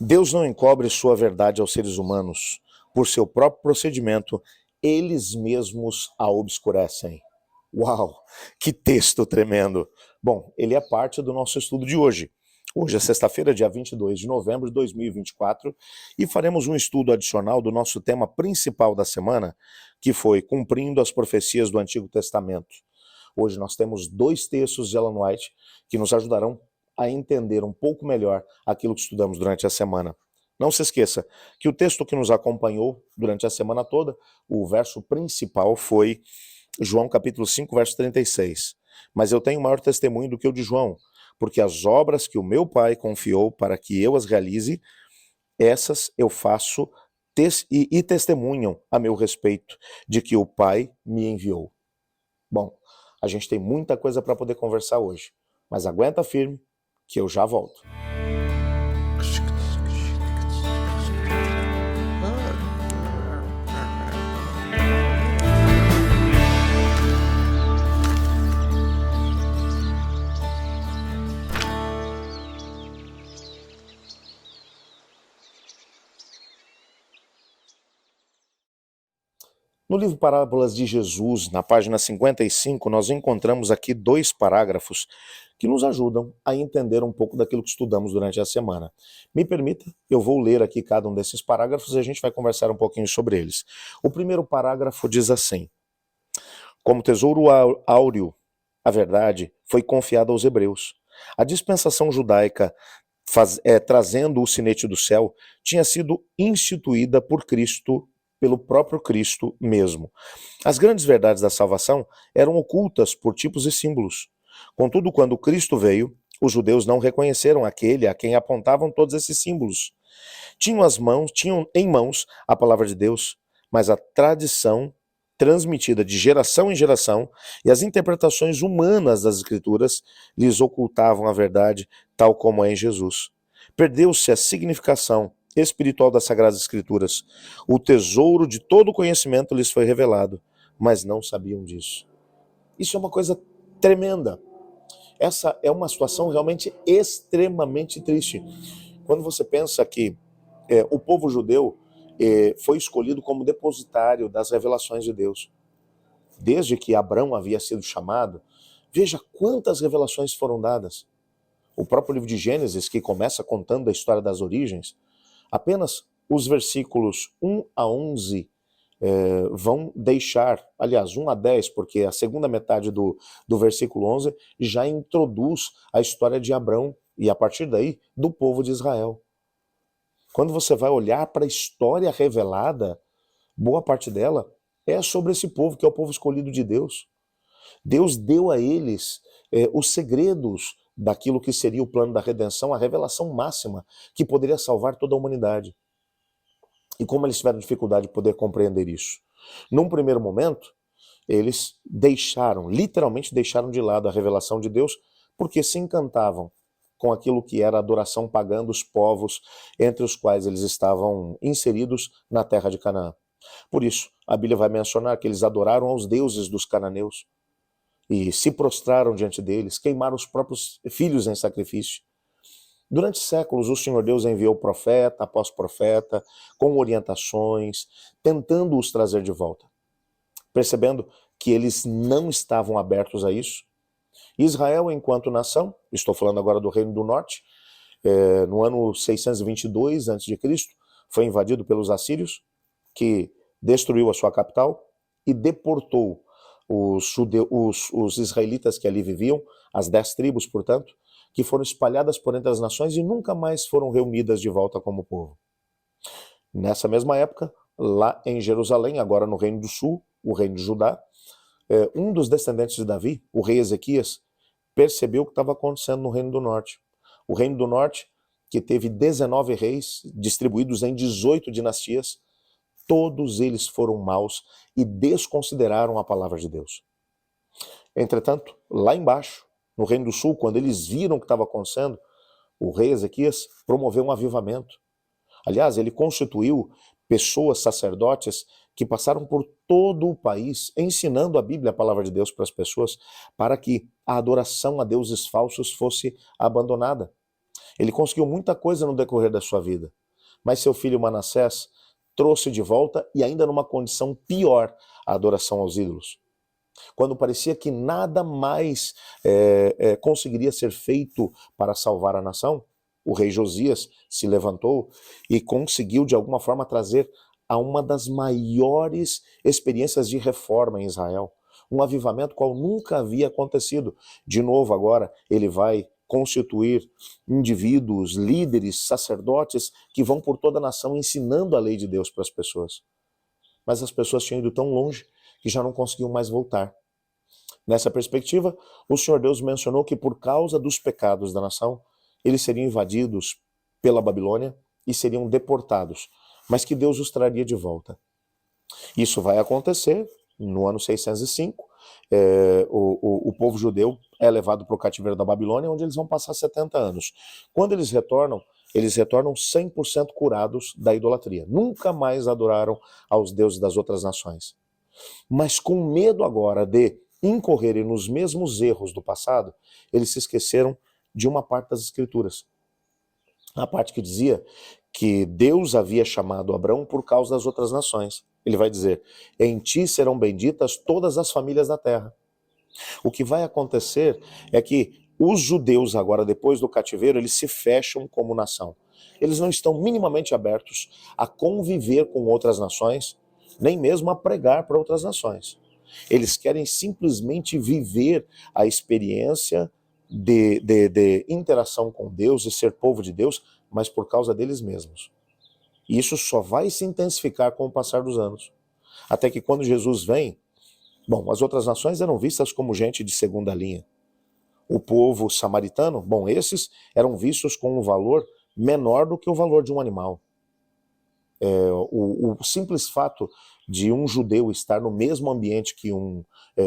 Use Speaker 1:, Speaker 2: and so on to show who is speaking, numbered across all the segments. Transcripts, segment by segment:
Speaker 1: Deus não encobre sua verdade aos seres humanos. Por seu próprio procedimento, eles mesmos a obscurecem. Uau, que texto tremendo! Bom, ele é parte do nosso estudo de hoje. Hoje é sexta-feira, dia 22 de novembro de 2024, e faremos um estudo adicional do nosso tema principal da semana, que foi Cumprindo as Profecias do Antigo Testamento. Hoje nós temos dois textos de Ellen White que nos ajudarão a entender um pouco melhor aquilo que estudamos durante a semana. Não se esqueça que o texto que nos acompanhou durante a semana toda, o verso principal foi João capítulo 5, verso 36. Mas eu tenho maior testemunho do que o de João, porque as obras que o meu Pai confiou para que eu as realize, essas eu faço e testemunham a meu respeito de que o Pai me enviou. Bom, a gente tem muita coisa para poder conversar hoje, mas aguenta firme que eu já volto. No livro Parábolas de Jesus, na página 55, nós encontramos aqui dois parágrafos que nos ajudam a entender um pouco daquilo que estudamos durante a semana. Me permita, eu vou ler aqui cada um desses parágrafos e a gente vai conversar um pouquinho sobre eles. O primeiro parágrafo diz assim: como tesouro áureo, a verdade foi confiada aos hebreus. A dispensação judaica, trazendo o sinete do céu, tinha sido instituída por Cristo, pelo próprio Cristo mesmo. As grandes verdades da salvação eram ocultas por tipos e símbolos. Contudo, quando Cristo veio, os judeus não reconheceram aquele a quem apontavam todos esses símbolos. Tinham em mãos a palavra de Deus, mas a tradição transmitida de geração em geração e as interpretações humanas das Escrituras lhes ocultavam a verdade, tal como é em Jesus. Perdeu-se a significação espiritual das Sagradas Escrituras. O tesouro de todo o conhecimento lhes foi revelado, mas não sabiam disso. Isso é uma coisa tremenda. Essa é uma situação realmente extremamente triste. Quando você pensa que o povo judeu foi escolhido como depositário das revelações de Deus. Desde que Abrão havia sido chamado, veja quantas revelações foram dadas. O próprio livro de Gênesis, que começa contando a história das origens, apenas os versículos 1 a 11 vão deixar, aliás, 1 a 10, porque a segunda metade do versículo 11 já introduz a história de Abrão e, a partir daí, do povo de Israel. Quando você vai olhar para a história revelada, boa parte dela é sobre esse povo, que é o povo escolhido de Deus. Deus deu a eles os segredos daquilo que seria o plano da redenção, a revelação máxima que poderia salvar toda a humanidade. E como eles tiveram dificuldade de poder compreender isso? Num primeiro momento, eles literalmente deixaram de lado a revelação de Deus, porque se encantavam com aquilo que era a adoração pagã dos povos entre os quais eles estavam inseridos na terra de Canaã. Por isso, a Bíblia vai mencionar que eles adoraram aos deuses dos cananeus e se prostraram diante deles, queimaram os próprios filhos em sacrifício. Durante séculos, o Senhor Deus enviou profeta após profeta, com orientações, tentando os trazer de volta. Percebendo que eles não estavam abertos a isso, Israel, enquanto nação, estou falando agora do Reino do Norte, no ano 622 a.C., foi invadido pelos assírios, que destruiu a sua capital e deportou os israelitas que ali viviam, as 10 tribos, portanto, que foram espalhadas por entre as nações e nunca mais foram reunidas de volta como povo. Nessa mesma época, lá em Jerusalém, agora no Reino do Sul, o Reino de Judá, um dos descendentes de Davi, o rei Ezequias, percebeu o que estava acontecendo no Reino do Norte. O Reino do Norte, que teve 19 reis, distribuídos em 18 dinastias, todos eles foram maus e desconsideraram a palavra de Deus. Entretanto, lá embaixo, no Reino do Sul, quando eles viram o que estava acontecendo, o rei Ezequias promoveu um avivamento. Aliás, ele constituiu pessoas, sacerdotes, que passaram por todo o país ensinando a Bíblia, a palavra de Deus, para as pessoas, para que a adoração a deuses falsos fosse abandonada. Ele conseguiu muita coisa no decorrer da sua vida, mas seu filho Manassés trouxe de volta, e ainda numa condição pior, a adoração aos ídolos. Quando parecia que nada mais conseguiria ser feito para salvar a nação, o rei Josias se levantou e conseguiu de alguma forma trazer a uma das maiores experiências de reforma em Israel, um avivamento qual nunca havia acontecido. De novo agora ele vai constituir indivíduos, líderes, sacerdotes que vão por toda a nação ensinando a lei de Deus para as pessoas. Mas as pessoas tinham ido tão longe que já não conseguiam mais voltar. Nessa perspectiva, o Senhor Deus mencionou que por causa dos pecados da nação, eles seriam invadidos pela Babilônia e seriam deportados, mas que Deus os traria de volta. Isso vai acontecer no ano 605. O povo judeu é levado para o cativeiro da Babilônia, onde eles vão passar 70 anos. Quando eles retornam 100% curados da idolatria. Nunca mais adoraram aos deuses das outras nações. Mas com medo agora de incorrerem nos mesmos erros do passado, eles se esqueceram de uma parte das Escrituras. A parte que dizia que Deus havia chamado Abraão por causa das outras nações. Ele vai dizer, em ti serão benditas todas as famílias da terra. O que vai acontecer é que os judeus agora, depois do cativeiro, eles se fecham como nação. Eles não estão minimamente abertos a conviver com outras nações, nem mesmo a pregar para outras nações. Eles querem simplesmente viver a experiência de interação com Deus, de ser povo de Deus, mas por causa deles mesmos. E isso só vai se intensificar com o passar dos anos. Até que quando Jesus vem, bom, as outras nações eram vistas como gente de segunda linha. O povo samaritano, bom, esses eram vistos com um valor menor do que o valor de um animal. O simples fato de um judeu estar no mesmo ambiente que um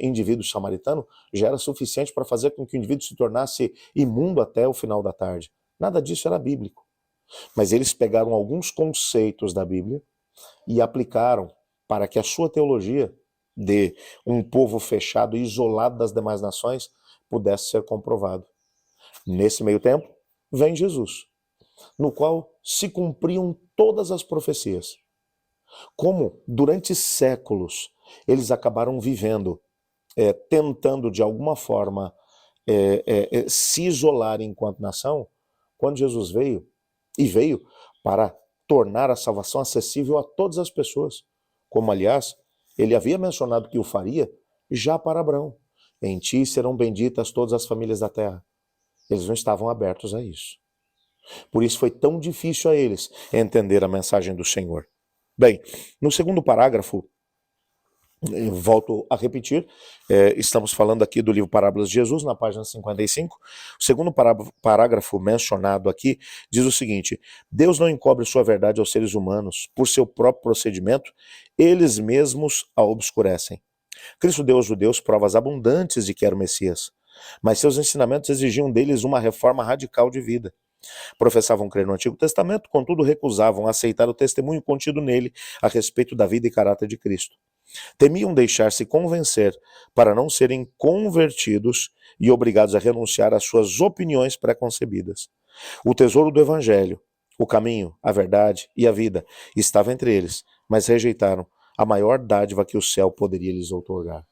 Speaker 1: indivíduo samaritano já era suficiente para fazer com que o indivíduo se tornasse imundo até o final da tarde. Nada disso era bíblico. Mas eles pegaram alguns conceitos da Bíblia e aplicaram para que a sua teologia de um povo fechado e isolado das demais nações pudesse ser comprovado. Nesse meio tempo, vem Jesus, no qual se cumpriam todas as profecias. Como durante séculos eles acabaram vivendo, tentando de alguma forma se isolar enquanto nação, quando Jesus veio, e veio para tornar a salvação acessível a todas as pessoas, como aliás ele havia mencionado que o faria já para Abraão. Em ti serão benditas todas as famílias da terra. Eles não estavam abertos a isso. Por isso foi tão difícil a eles entender a mensagem do Senhor. Bem, no segundo parágrafo, volto a repetir, estamos falando aqui do livro Parábolas de Jesus, na página 55. O segundo parágrafo mencionado aqui diz o seguinte: Deus não encobre sua verdade aos seres humanos, por seu próprio procedimento, eles mesmos a obscurecem. Cristo deu aos judeus provas abundantes de que era o Messias, mas seus ensinamentos exigiam deles uma reforma radical de vida. Professavam crer no Antigo Testamento, contudo recusavam aceitar o testemunho contido nele a respeito da vida e caráter de Cristo. Temiam deixar-se convencer para não serem convertidos e obrigados a renunciar às suas opiniões pré-concebidas. O tesouro do Evangelho, o caminho, a verdade e a vida estava entre eles, mas rejeitaram a maior dádiva que o céu poderia lhes outorgar.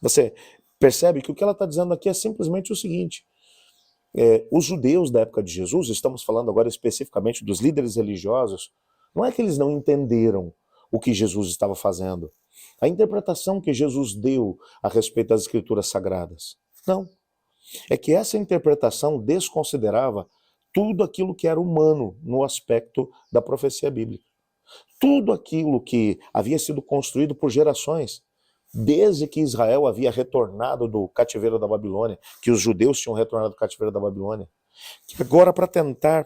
Speaker 1: Você percebe que o que ela está dizendo aqui é simplesmente o seguinte: os judeus da época de Jesus, estamos falando agora especificamente dos líderes religiosos, não é que eles não entenderam o que Jesus estava fazendo, a interpretação que Jesus deu a respeito das Escrituras Sagradas. Não. É que essa interpretação desconsiderava tudo aquilo que era humano no aspecto da profecia bíblica. Tudo aquilo que havia sido construído por gerações, desde que Israel havia retornado do cativeiro da Babilônia, que os judeus tinham retornado do cativeiro da Babilônia, que agora para tentar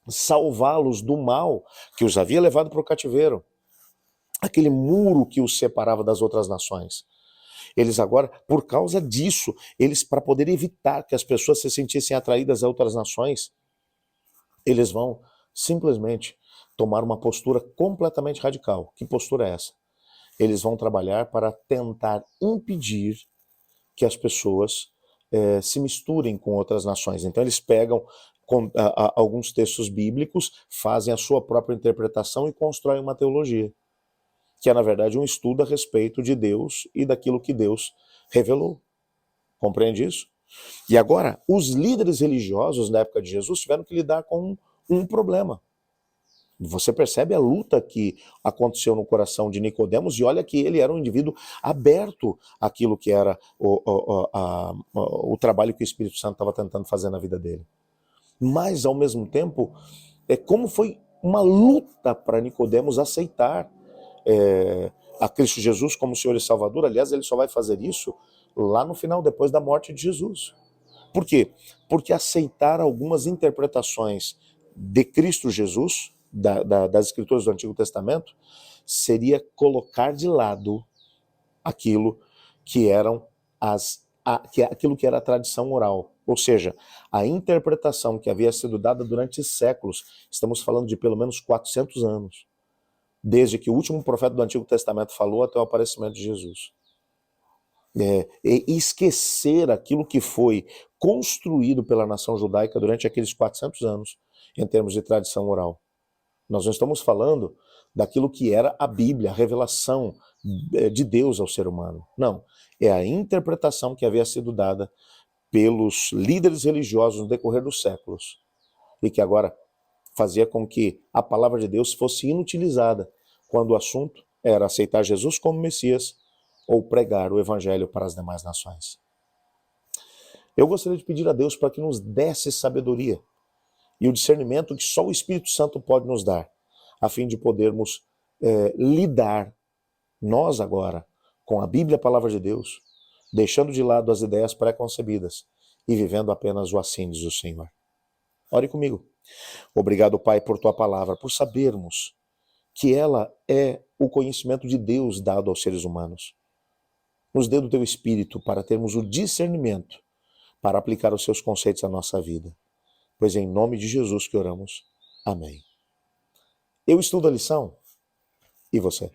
Speaker 1: salvá-los do mal que os havia levado para o cativeiro, aquele muro que os separava das outras nações. Eles agora, por causa disso, eles, para poder evitar que as pessoas se sentissem atraídas a outras nações, eles vão simplesmente tomar uma postura completamente radical. Que postura é essa? Eles vão trabalhar para tentar impedir que as pessoas se misturem com outras nações. Então eles pegam alguns textos bíblicos, fazem a sua própria interpretação e constroem uma teologia, que é na verdade um estudo a respeito de Deus e daquilo que Deus revelou. Compreende isso? E agora, os líderes religiosos na época de Jesus tiveram que lidar com um problema. Você percebe a luta que aconteceu no coração de Nicodemos, e olha que ele era um indivíduo aberto àquilo que era o trabalho que o Espírito Santo estava tentando fazer na vida dele. Mas, ao mesmo tempo, como foi uma luta para Nicodemos aceitar a Cristo Jesus como Senhor e Salvador. Aliás, ele só vai fazer isso lá no final, depois da morte de Jesus. Por quê? Porque aceitar algumas interpretações de Cristo Jesus, das Escrituras do Antigo Testamento, seria colocar de lado aquilo que eram aquilo que era a tradição oral. Ou seja, a interpretação que havia sido dada durante séculos, estamos falando de pelo menos 400 anos, desde que o último profeta do Antigo Testamento falou até o aparecimento de Jesus. E esquecer aquilo que foi construído pela nação judaica durante aqueles 400 anos, em termos de tradição oral. Nós não estamos falando daquilo que era a Bíblia, a revelação de Deus ao ser humano. Não, é a interpretação que havia sido dada pelos líderes religiosos no decorrer dos séculos, e que agora fazia com que a palavra de Deus fosse inutilizada quando o assunto era aceitar Jesus como Messias ou pregar o evangelho para as demais nações. Eu gostaria de pedir a Deus para que nos desse sabedoria e o discernimento que só o Espírito Santo pode nos dar, a fim de podermos lidar, nós agora, com a Bíblia, a palavra de Deus, deixando de lado as ideias pré-concebidas e vivendo apenas o assim diz o Senhor. Ore comigo. Obrigado, Pai, por tua palavra, por sabermos que ela é o conhecimento de Deus dado aos seres humanos. Nos dê do teu Espírito para termos o discernimento para aplicar os seus conceitos à nossa vida. Pois é em nome de Jesus que oramos. Amém. Eu estudo a lição. E você?